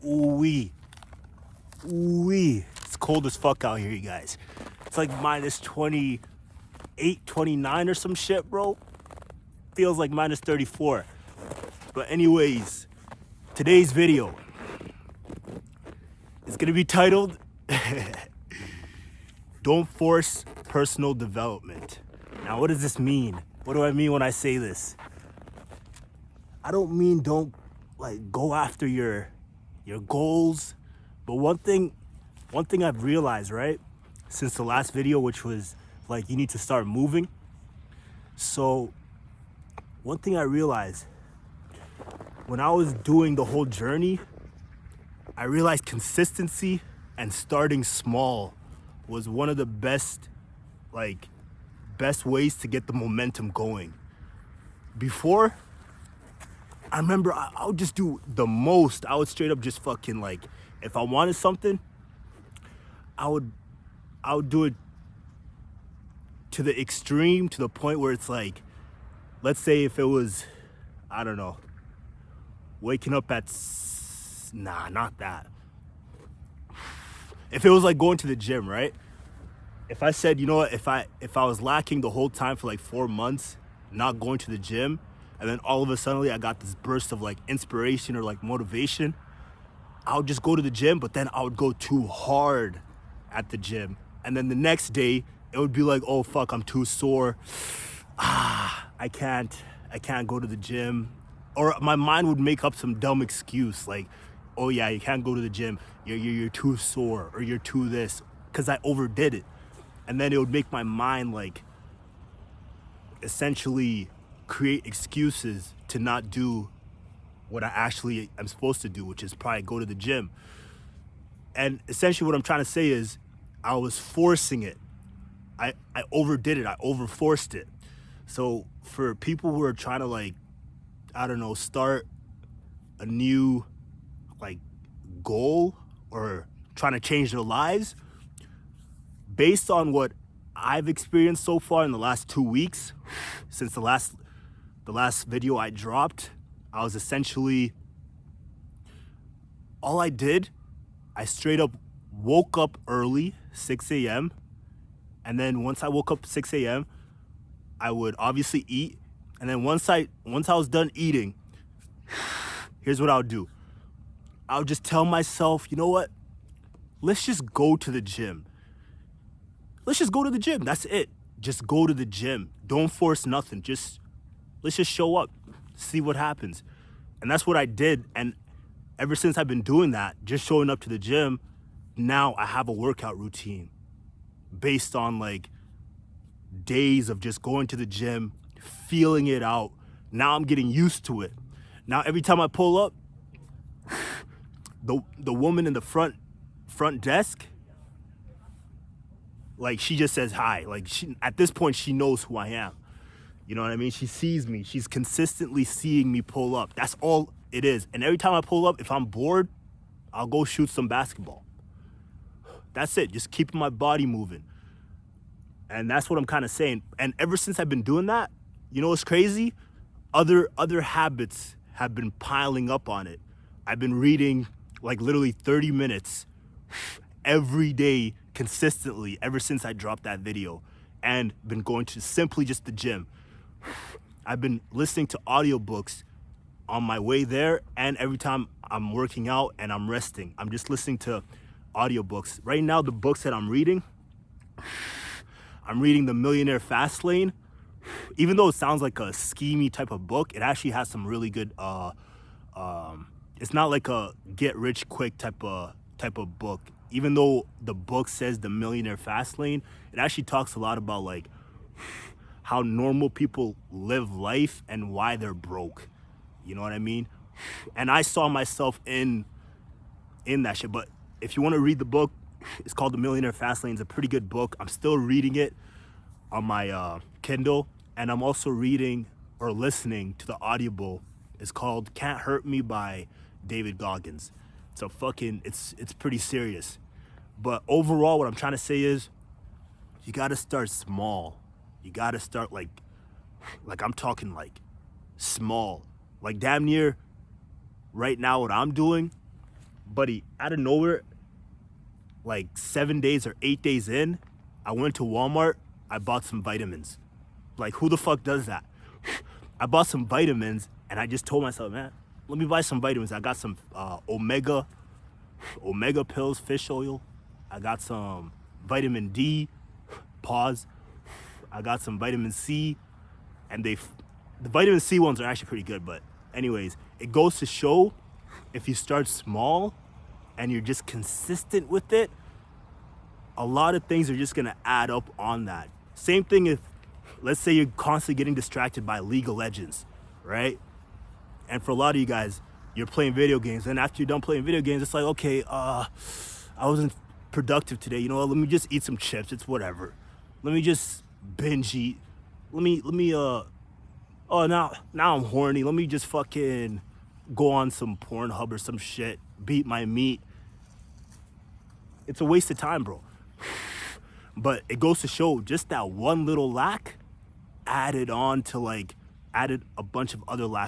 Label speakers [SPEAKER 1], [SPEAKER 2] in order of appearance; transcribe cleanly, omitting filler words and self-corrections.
[SPEAKER 1] Ooh-wee. Ooh-wee. It's cold as fuck out here, you guys. It's like minus 28, 29 or some shit, bro. Feels like minus 34. But anyways, today's video is gonna be titled Don't Force Personal Development. Now, what does this mean? What do I mean when I say this? I don't mean don't go after your goals, but one thing I've realized, right, since the last video, which was like you need to start moving. So one thing I realized when I was doing the whole journey, I realized consistency and starting small was one of the best ways to get the momentum going. Before, I remember I would just do the most. I would straight up just fucking if I wanted something, I would do it to the extreme, to the point where it's like, let's say if it was, I don't know, waking up at, not that. If it was like going to the gym, right? If I said, you know what, if I was lacking the whole time for like 4 months, not going to the gym, and then all of a sudden I got this burst of inspiration or motivation, I would just go to the gym, but then I would go too hard at the gym. And then the next day, it would be like, oh fuck, I'm too sore. I can't go to the gym. Or my mind would make up some dumb excuse like, oh yeah, you can't go to the gym. You're too sore, or you're too this, because I overdid it. And then it would make my mind essentially create excuses to not do what I actually am supposed to do, which is probably go to the gym. And essentially what I'm trying to say is I was forcing it. I overdid it. I overforced it. So for people who are trying to I don't know, start a new goal or trying to change their lives, based on what I've experienced so far in the last 2 weeks, since the last video I dropped, I was essentially, all I did, I straight up woke up early, 6 a.m. And then once I woke up 6 a.m., I would obviously eat. And then once I was done eating, here's what I would do. I would just tell myself, you know what? Let's just go to the gym. Let's just go to the gym. That's it. Just go to the gym. Don't force nothing. Let's just show up, see what happens. And that's what I did. And ever since I've been doing that, just showing up to the gym, now I have a workout routine based on days of just going to the gym, feeling it out. Now I'm getting used to it. Now every time I pull up, the woman in the front desk, she just says hi. At this point, she knows who I am. You know what I mean? She sees me. She's consistently seeing me pull up. That's all it is. And every time I pull up, if I'm bored, I'll go shoot some basketball. That's it. Just keeping my body moving. And that's what I'm kind of saying. And ever since I've been doing that, you know what's crazy? Other habits have been piling up on it. I've been reading literally 30 minutes every day consistently ever since I dropped that video, and been going to simply just the gym. I've been listening to audiobooks on my way there, and every time I'm working out and I'm resting, I'm just listening to audiobooks. Right now, the books that I'm reading The Millionaire Fast Lane. Even though it sounds like a schemy type of book, it actually has some really good it's not like a get rich quick type of book. Even though the book says The Millionaire Fast Lane, it actually talks a lot about how normal people live life and why they're broke. You know what I mean? And I saw myself in that shit. But if you want to read the book, it's called The Millionaire Fast Lane. It's a pretty good book. I'm still reading it on my Kindle, and I'm also reading or listening to the Audible. It's called Can't Hurt Me by David Goggins. It's pretty serious. But overall, what I'm trying to say is you got to start small. You got to start I'm talking small. Damn near right now what I'm doing, Buddy, out of nowhere, like 7 days or 8 days in, I went to Walmart, I bought some vitamins. Like, who the fuck does that? I bought some vitamins and I just told myself, man, let me buy some vitamins. I got some omega pills, fish oil. I got some vitamin D, pause. I got some vitamin C, and the vitamin C ones are actually pretty good. But anyways, it goes to show, if you start small and you're just consistent with it, a lot of things are just gonna add up on that. Same thing if, let's say you're constantly getting distracted by League of Legends, right? And for a lot of you guys, you're playing video games, and after you're done playing video games, it's like, okay, I wasn't productive today. You know what? Let me just eat some chips. It's whatever. Let me just binge eat. Let me oh, now I'm horny. Let me just fucking go on some Pornhub or some shit, beat my meat. It's a waste of time, bro. But it goes to show, just that one little lack added a bunch of other lacks